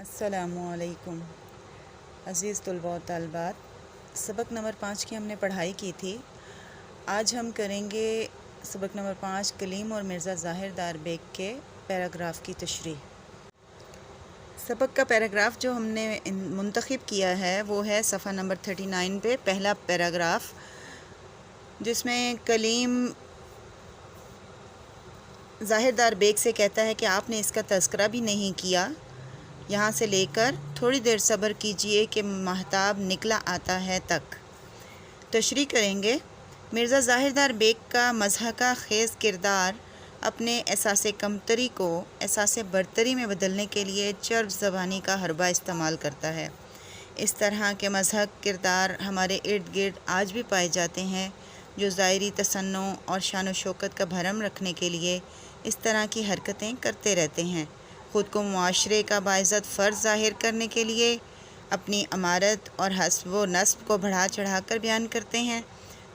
अस्सलामुअलैकुम अज़ीज़ तुलबा व तालिबात, सबक नंबर 5 की हमने पढ़ाई की थी। आज हम करेंगे सबक नंबर 5 कलीम और मिर्ज़ा ज़ाहिर दार बेग के पैराग्राफ की तशरीह। सबक का पैराग्राफ जो हमने मुंतखब किया है वो है सफ़ा नंबर 39 पे पहला पैराग्राफ, जिसमें कलीम ज़ाहिर दार बेग से कहता है कि आपने इसका तज़किरा भी नहीं किया, यहाँ से लेकर थोड़ी देर सब्र कीजिए कि महताब निकला आता है तक। तशरीह करेंगे। मिर्ज़ा ज़ाहिर दार बेग का मज़हका ख़ेज़ किरदार अपने एहसास कमतरी को एहसास बरतरी में बदलने के लिए चर्ब ज़बानी का हरबा इस्तेमाल करता है। इस तरह के मज़हक किरदार हमारे इर्द गिर्द आज भी पाए जाते हैं, जो ज़ाहिरी तसन्नो और शान व शौकत का भरम रखने के लिए इस तरह की हरकतें करते रहते हैं। ख़ुद को मुआशरे का बाइज़्ज़त फ़र्ज़ ज़ाहिर करने के लिए अपनी अमारत और हस्ब व नस्ब को बढ़ा चढ़ा कर बयान करते हैं,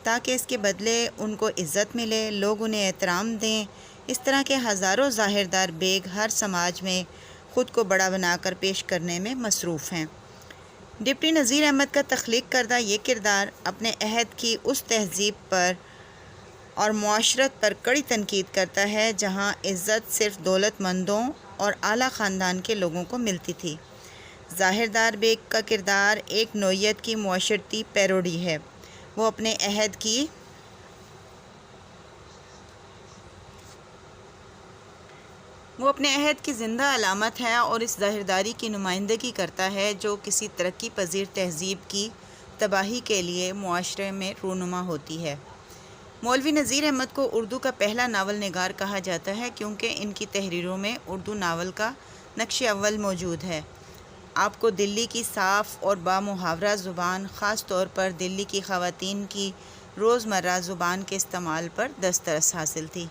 ताकि इसके बदले उनको इज़्ज़त मिले, लोग उन्हें एहतराम दें। इस तरह के हज़ारों ज़ाहिरदार बेग हर समाज में ख़ुद को बड़ा बनाकर पेश करने में मसरूफ़ हैं। डिप्टी नज़ीर अहमद का तख्लीक करदा ये किरदार अपने अहद की उस तहज़ीब पर और मुआशरत पर कड़ी तनकीद करता है, जहाँ इज़्ज़त सिर्फ़ दौलतमंदों और आला ख़ानदान के लोगों को मिलती थी। ज़ाहिरदार बेग का किरदार एक नौइयत की मुआशरती पैरोडी है। वो अपने अहद की ज़िंदा अलामत है और इस ज़ाहिरदारी की नुमाइंदगी करता है जो किसी तरक्की पजीर तहज़ीब की तबाही के लिए मुआशरे में रूनुमा होती है। मौलवी नज़ीर अहमद को उर्दू का पहला नावल निगार कहा जाता है, क्योंकि इनकी तहरीरों में उर्दू नावल का नक्श अव्वल मौजूद है। आपको दिल्ली की साफ़ और बामुहावरा ज़ुबान, ख़ास तौर पर दिल्ली की ख़वातीन की रोज़मर्रा ज़ुबान के इस्तेमाल पर दस्तरस हासिल थी।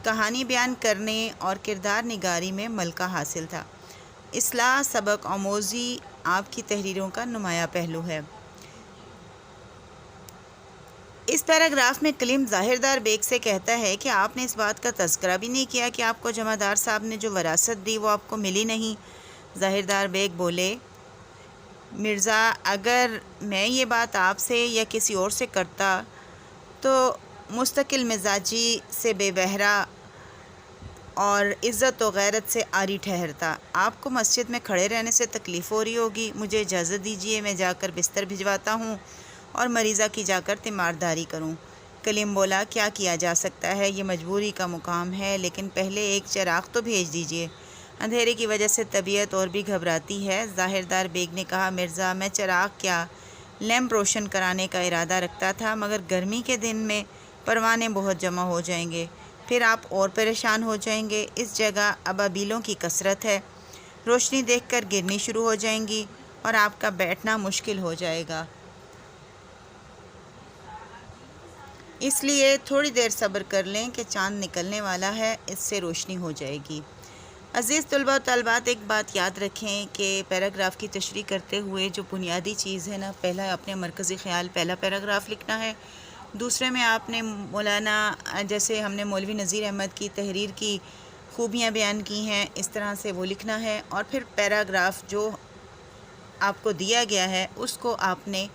कहानी बयान करने और किरदार निगारी में मलका हासिल था। इस्लाह सबक आमोज़ी आपकी तहरीरों का नुमाया पहलू है। इस पैराग्राफ में कलीम ज़ाहिरदार बेग से कहता है कि आपने इस बात का तज़किरा भी नहीं किया कि आपको जमादार साहब ने जो वरासत दी वो आपको मिली नहीं। ज़ाहिरदार बेग बोले, मिर्ज़ा, अगर मैं ये बात आपसे या किसी और से करता तो मुस्तकिल मिजाजी से बेबहरा और इज़्ज़त व गैरत से आरी ठहरता। आपको मस्जिद में खड़े रहने से तकलीफ़ हो रही होगी। मुझे इजाज़त दीजिए, मैं जाकर बिस्तर भिजवाता हूँ और मरीज़ा की जाकर तीमारदारी करूं। कलीम बोला, क्या किया जा सकता है, ये मजबूरी का मुकाम है, लेकिन पहले एक चिराग तो भेज दीजिए। अंधेरे की वजह से तबीयत और भी घबराती है। ज़ाहिरदार बेग ने कहा, मिर्ज़ा, मैं चिराग क्या लैंप रोशन कराने का इरादा रखता था, मगर गर्मी के दिन में परवाने बहुत जमा हो जाएंगे, फिर आप और परेशान हो जाएंगे। इस जगह अबाबीलों की कसरत है, रोशनी देखकर गिरनी शुरू हो जाएंगी और आपका बैठना मुश्किल हो जाएगा, इसलिए थोड़ी देर सब्र कर लें कि चाँद निकलने वाला है, इससे रोशनी हो जाएगी। अज़ीज़ तुलबा व तालिबात, एक बात याद रखें कि पैराग्राफ की तशरीह करते हुए जो बुनियादी चीज़ है ना, पहला अपने मरकज़ी ख़्याल पहला पैराग्राफ लिखना है। दूसरे में आपने मौलाना, जैसे हमने मौलवी नज़ीर अहमद की तहरीर की खूबियाँ बयान की हैं, इस तरह से वो लिखना है। और फिर पैराग्राफ जो आपको दिया गया है उसको आपने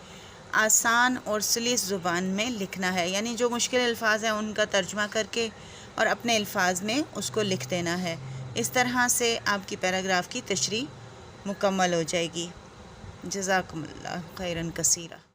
आसान और सलीस ज़ुबान में लिखना है, यानी जो मुश्किल अल्फाज हैं उनका तर्जुमा करके और अपने अल्फाज में उसको लिख देना है। इस तरह से आपकी पैराग्राफ की तशरीह मुकम्मल हो जाएगी। जज़ाकुमुल्लाह खैरन कसीरा।